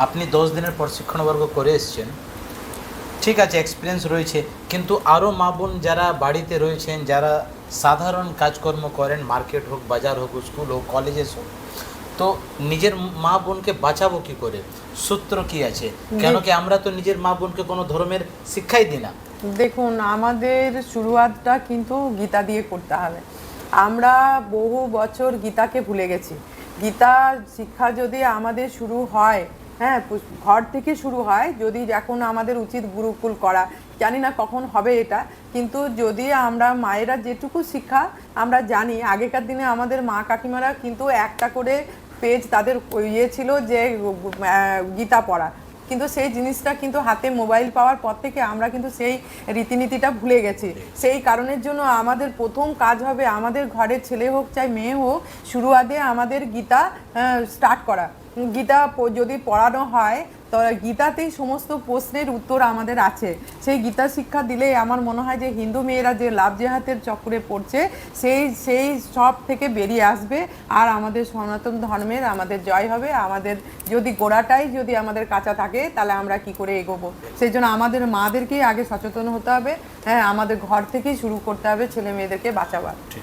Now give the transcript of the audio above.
আপনি 10 দিনের প্রশিক্ষণবর্গ করে এসেছেন, ঠিক আছে, এক্সপিরিয়েন্স রয়েছে, কিন্তু আরও মা বোন যারা বাড়িতে রয়েছেন, যারা সাধারণ কাজকর্ম করেন, মার্কেট হোক, বাজার হোক, স্কুল হোক, কলেজে হোক, তো নিজের মা বোনকে বাঁচাবো কী করে? সূত্র কি আছে? কেন কি আমরা তো নিজের মা বোনকে কোনো ধর্মের শিক্ষাই দিই না। দেখুন, আমাদের শুরুয়াতটা কিন্তু গীতা দিয়ে করতে হবে। আমরা বহু বছর গীতাকে ভুলে গেছি। গীতা শিক্ষা যদি আমাদের শুরু হয়, হ্যাঁ, ঘর থেকে শুরু হয়, যদি এখন আমাদের উচিত গুরুকুল করা, জানি না কখন হবে এটা, কিন্তু যদি আমরা মায়েরা যেটুকু শিক্ষা আমরা জানি, আগেকার দিনে আমাদের মা কাকিমারা কিন্তু একটা করে পেজ তাদের ইয়ে ছিল যে গীতা পড়া, কিন্তু সেই জিনিসটা কিন্তু হাতে মোবাইল পাওয়ার পর থেকে আমরা কিন্তু সেই রীতিনীতিটা ভুলে গেছি। সেই কারণের জন্য আমাদের প্রথম কাজ হবে, আমাদের ঘরের ছেলে হোক চাই মেয়ে হোক, শুরুয়াতে আমাদের গীতা স্টার্ট করা। গীতা যদি পড়ানো হয়, তো গীতাতেই সমস্ত প্রশ্নের উত্তর আমাদের আছে। সেই গীতা শিক্ষা দিলে আমার মনে হয় যে হিন্দু মেয়েরা যে লাভ জেহাদের চক্রে পড়ছে, সেই সব থেকে বেরিয়ে আসবে, আর আমাদের সনাতন ধর্মের আমাদের জয় হবে। আমাদের যদি গোড়াটাই যদি আমাদের কাঁচা থাকে, তাহলে আমরা কি করে এগোবো? সেই জন্য আমাদের মাদেরকেই আগে সচেতন হতে হবে। হ্যাঁ, আমাদের ঘর থেকেই শুরু করতে হবে ছেলে মেয়েদেরকে বাঁচাবার।